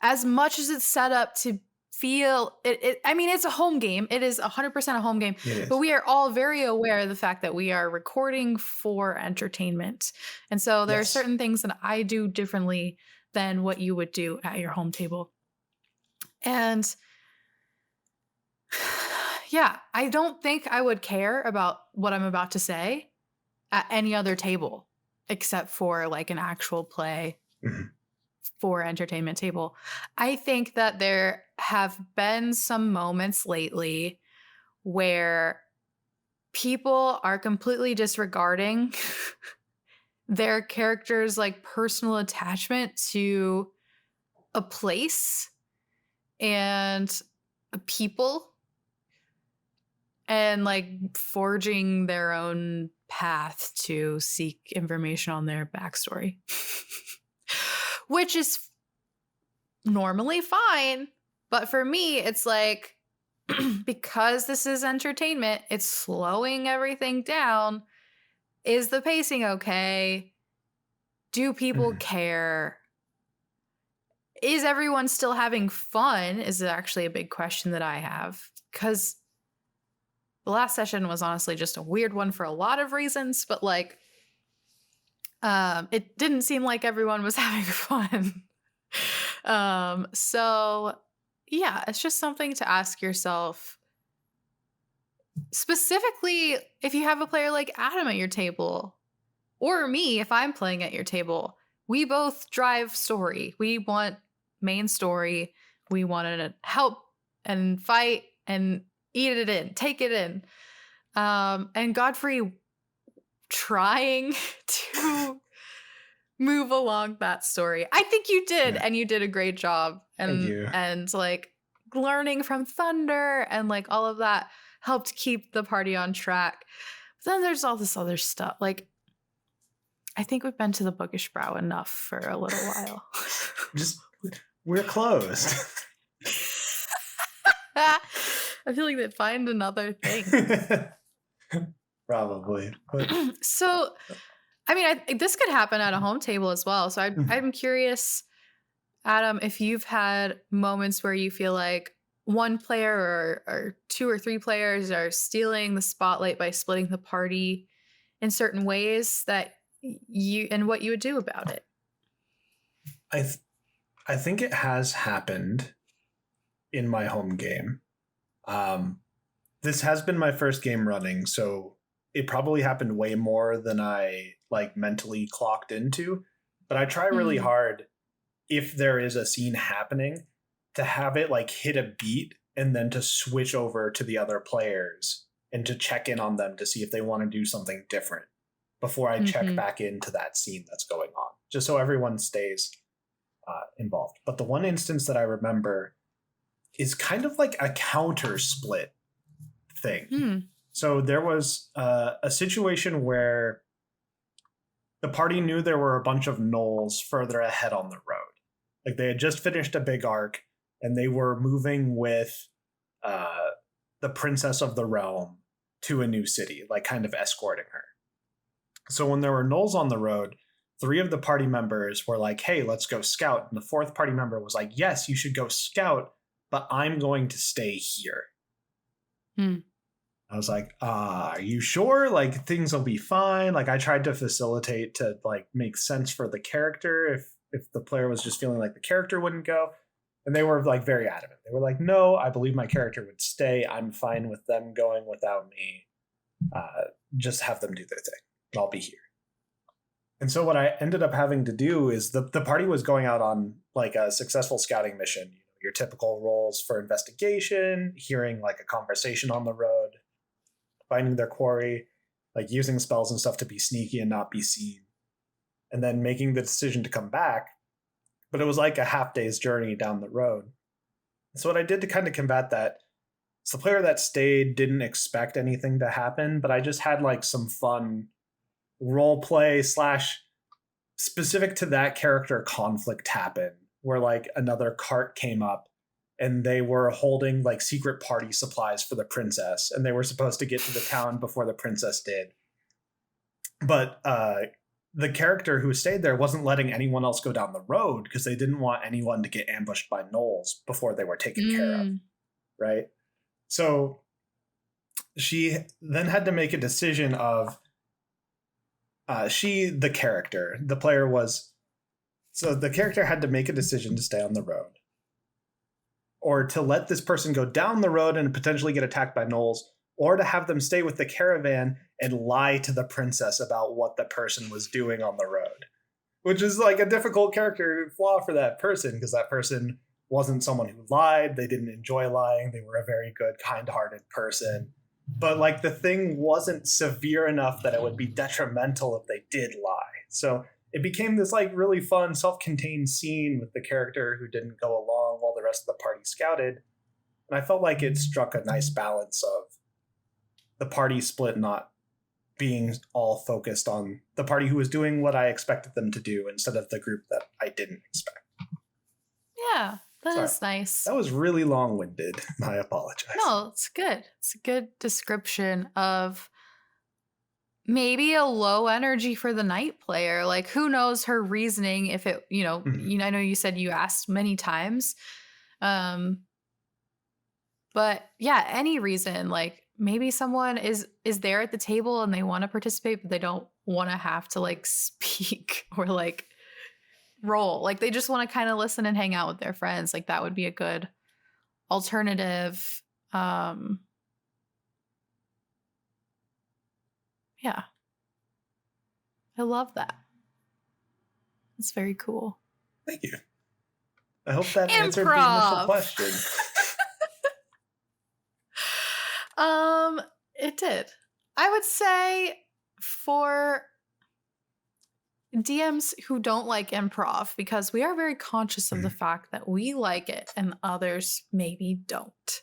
as much as it's set up to feel it, I mean, it's a home game. It is 100% a home game, but we are all very aware of the fact that we are recording for entertainment. And so there are certain things that I do differently than what you would do at your home table. And yeah, I don't think I would care about what I'm about to say at any other table except for like an actual play for entertainment table. I think that there have been some moments lately where people are completely disregarding their character's like personal attachment to a place and a people and like forging their own path to seek information on their backstory. Which is normally fine, but for me, it's like, because this is entertainment, it's slowing everything down. Is the pacing okay? Do people care? Is everyone still having fun? Is actually a big question that I have, because the last session was honestly just a weird one for a lot of reasons, but like, it didn't seem like everyone was having fun. So yeah, it's just something to ask yourself. Specifically, if you have a player like Adam at your table, or me, if I'm playing at your table, we both drive story. We want main story. We want to help and fight and eat it in, take it in. And Godfrey trying to move along that story. I think you did, and you did a great job. And Thank you. And like learning from Thunder and like all of that helped keep the party on track. But then there's all this other stuff. Like, I think we've been to the Bookish Brow enough for a little while. We're closed. I feel like they'd find another thing. Probably. But So, I mean, this could happen at a home table as well. So I'm curious, Adam, if you've had moments where you feel like one player or two or three players are stealing the spotlight by splitting the party in certain ways that you, and what you would do about it. I think it has happened in my home game. This has been my first game running, so it probably happened way more than I like mentally clocked into. But I try really hard, if there is a scene happening, to have it like hit a beat and then to switch over to the other players and to check in on them to see if they want to do something different before I check back into that scene that's going on, just so everyone stays involved. But the one instance that I remember is kind of like a counter split thing. So there was a situation where the party knew there were a bunch of gnolls further ahead on the road. Like, they had just finished a big arc and they were moving with the princess of the realm to a new city, like kind of escorting her. So when there were gnolls on the road, 3 of the party members were like, hey, let's go scout. And the 4th party member was like, yes, you should go scout, but I'm going to stay here. I was like, are you sure? Like, things will be fine. Like, I tried to facilitate to like make sense for the character if the player was just feeling like the character wouldn't go. And they were like very adamant. They were like, no, I believe my character would stay. I'm fine with them going without me. Just have them do their thing. I'll be here. And so what I ended up having to do is the party was going out on like a successful scouting mission. You know, your typical roles for investigation, hearing like a conversation on the road, finding their quarry, like using spells and stuff to be sneaky and not be seen, and then making the decision to come back. But it was like a half day's journey down the road. So what I did to kind of combat that is the player that stayed didn't expect anything to happen, but I just had like some fun role play / specific to that character conflict happen, where like another cart came up and they were holding like secret party supplies for the princess, and they were supposed to get to the town before the princess did. But the character who stayed there wasn't letting anyone else go down the road because they didn't want anyone to get ambushed by gnolls before they were taken care of. Right? So she then had to make a decision of the character, the player was, so the character had to make a decision to stay on the road or to let this person go down the road and potentially get attacked by gnolls, or to have them stay with the caravan and lie to the princess about what the person was doing on the road, which is like a difficult character flaw for that person because that person wasn't someone who lied. They didn't enjoy lying. They were a very good, kind-hearted person. But like the thing wasn't severe enough that it would be detrimental if they did lie. So it became this like really fun, self-contained scene with the character who didn't go along while the rest of the party scouted. And I felt like it struck a nice balance of the party split not being all focused on the party who was doing what I expected them to do instead of the group that I didn't expect. Yeah, that is nice. That was really long-winded. I apologize. No, it's good. It's a good description of maybe a low energy for the night player. Like, who knows her reasoning if it, I know you said you asked many times. But yeah, any reason, like maybe someone is there at the table and they want to participate, but they don't want to have to like speak or like roll. Like they just want to kind of listen and hang out with their friends. Like that would be a good alternative. Yeah. I love that. It's very cool. Thank you. I hope that answered the initial question. It did. I would say for DMs who don't like improv, because we are very conscious of the fact that we like it and others maybe don't.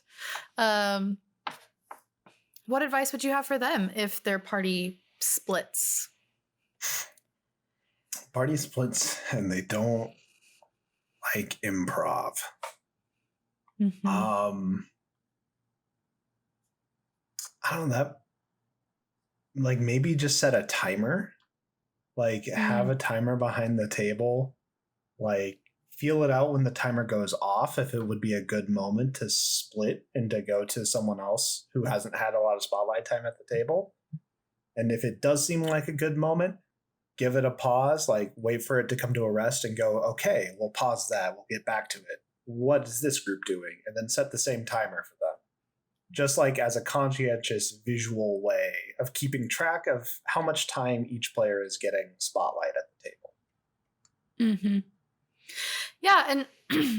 What advice would you have for them if their party splits? Party splits and they don't like improv. Mm-hmm. I don't know, that like maybe just set a timer, like have a timer behind the table, like feel it out when the timer goes off if it would be a good moment to split and to go to someone else who hasn't had a lot of spotlight time at the table. And if it does seem like a good moment, give it a pause, like wait for it to come to a rest and go, okay, we'll pause that, we'll get back to it. What is this group doing? And then set the same timer for them. Just like as a conscientious visual way of keeping track of how much time each player is getting spotlight at the table. Mm-hmm. Yeah, and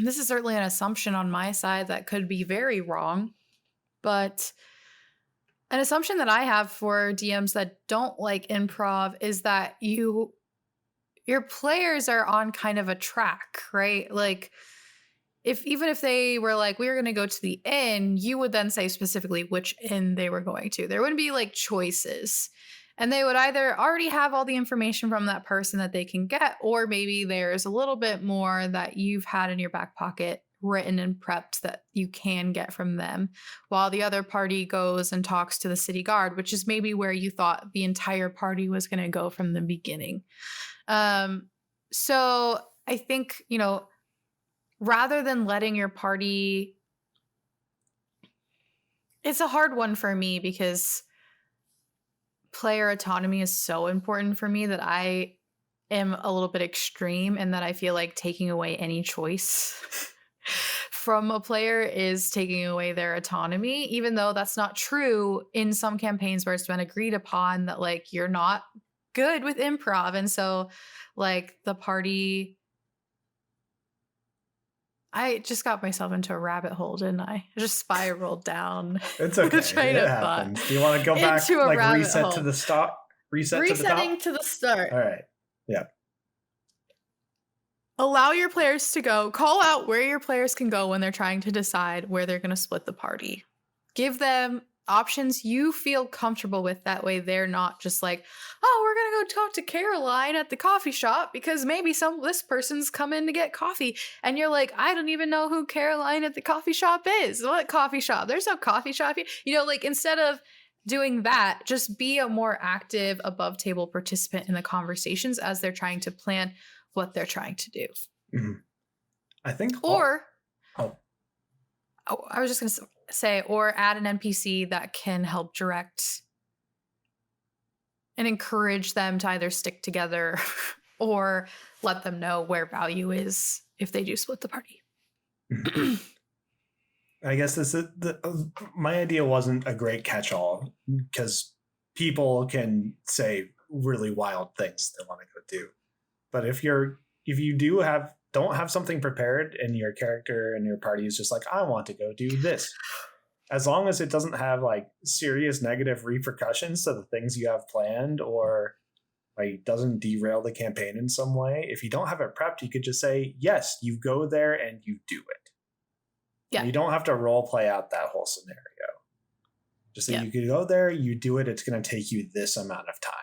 this is certainly an assumption on my side that could be very wrong, but an assumption that I have for DMs that don't like improv is that your players are on kind of a track, right? Like even if they were like, we're going to go to the inn, you would then say specifically which inn they were going to. There wouldn't be like choices. And they would either already have all the information from that person that they can get, or maybe there's a little bit more that you've had in your back pocket written and prepped that you can get from them, while the other party goes and talks to the city guard, which is maybe where you thought the entire party was going to go from the beginning. So I think, rather than letting your party, it's a hard one for me because player autonomy is so important for me that I am a little bit extreme and that I feel like taking away any choice from a player is taking away their autonomy, even though that's not true in some campaigns where it's been agreed upon that like you're not good with improv. And so like the party, I just got myself into a rabbit hole, didn't I? I just spiraled down. It's okay. Train It of happens. thought Do you want to go back, into a like rabbit reset to hole. the stop? Resetting to the start. All right. Yeah. Allow your players to go. Call out where your players can go when they're trying to decide where they're going to split the party. Give them options you feel comfortable with. That way they're not just like, oh, we're going to go talk to Caroline at the coffee shop because maybe this person's come in to get coffee. And you're like, I don't even know who Caroline at the coffee shop is. What coffee shop? There's no coffee shop here. You know, like instead of doing that, just be a more active above table participant in the conversations as they're trying to plan what they're trying to do. Mm-hmm. I think I was just going to say, or add an NPC that can help direct and encourage them to either stick together or let them know where value is if they do split the party. I guess my idea wasn't a great catch-all because people can say really wild things they want to go do. But if you don't have something prepared and your character and your party is just like, I want to go do this, as long as it doesn't have like serious negative repercussions to the things you have planned or like doesn't derail the campaign in some way, if you don't have it prepped, you could just say, yes, you go there and you do it. Yeah. And you don't have to role play out that whole scenario. Just say you could go there, you do it, it's going to take you this amount of time.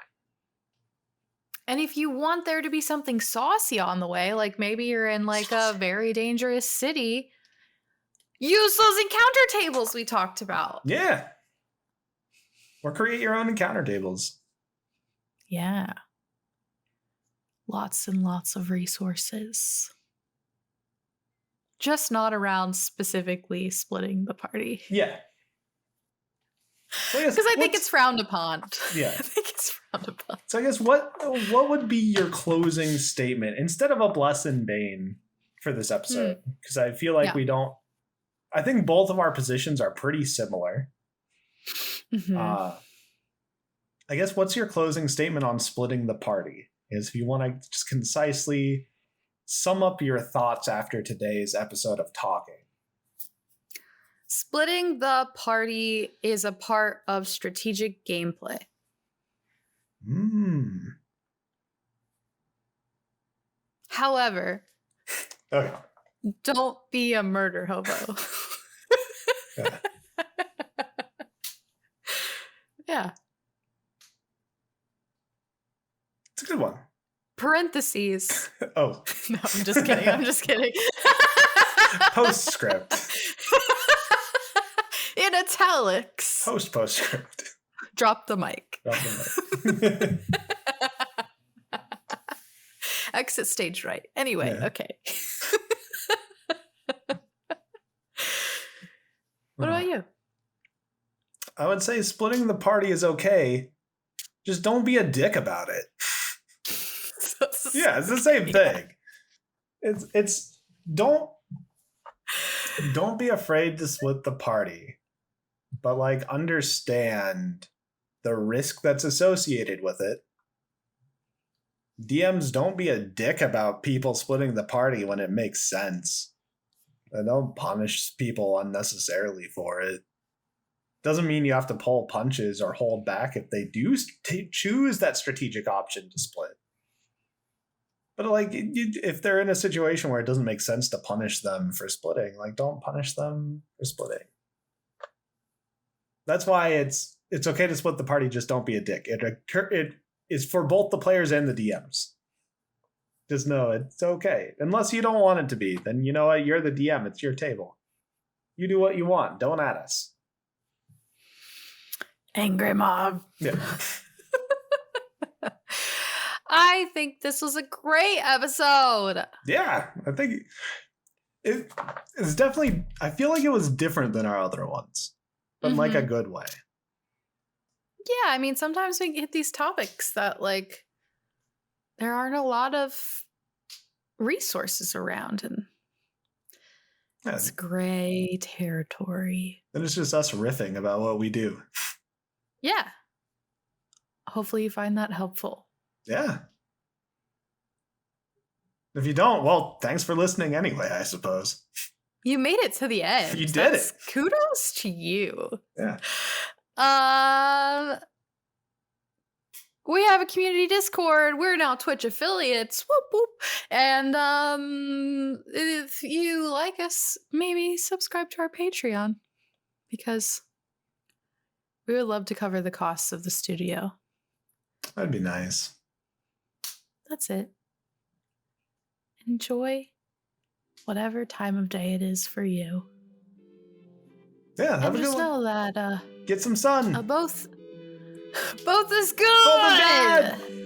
And if you want there to be something saucy on the way, like maybe you're in like a very dangerous city, use those encounter tables we talked about. Yeah. Or create your own encounter tables. Yeah. Lots and lots of resources. Just not around specifically splitting the party. Yeah. Because I think it's frowned upon. Yeah. I think it's frowned upon. So I guess what would be your closing statement instead of a bless and bane for this episode? Because I feel like I think both of our positions are pretty similar. Mm-hmm. I guess what's your closing statement on splitting the party? Is if you want to just concisely sum up your thoughts after today's episode of talking. Splitting the party is a part of strategic gameplay. However, don't be a murder hobo. Yeah. It's a good one. Parentheses. Oh. No, I'm just kidding. Postscript. In italics. Postscript. Drop the mic. Exit stage right. Anyway, okay. What about you? I would say splitting the party is okay. Just don't be a dick about it. Yeah, it's the same thing. It's don't be afraid to split the party, but like understand the risk that's associated with it. DMs, don't be a dick about people splitting the party when it makes sense. And don't punish people unnecessarily for it. Doesn't mean you have to pull punches or hold back if they do choose that strategic option to split. But like, if they're in a situation where it doesn't make sense to punish them for splitting, like don't punish them for splitting. That's why it's okay to split the party. Just don't be a dick. It is for both the players and the DMs. Just know it's okay. Unless you don't want it to be, then you know what? You're the DM. It's your table. You do what you want. Don't add us. Angry mob. Yeah. I think this was a great episode. Yeah, I think it's definitely, I feel like it was different than our other ones, but in like a good way. Yeah, I mean, sometimes we hit these topics that like there aren't a lot of resources around, and Yeah, It's gray territory. then it's just us riffing about what we do. Yeah. Hopefully you find that helpful. Yeah. If you don't, well, thanks for listening anyway, I suppose. You made it to the end. You did it. Kudos to you. Yeah. We have a community Discord. We're now Twitch affiliates. Whoop whoop. And if you like us, maybe subscribe to our Patreon, because we would love to cover the costs of the studio. That'd be nice. That's it. Enjoy whatever time of day it is for you. Yeah, have And a good just one. know that Get some sun. both is good. Both is good.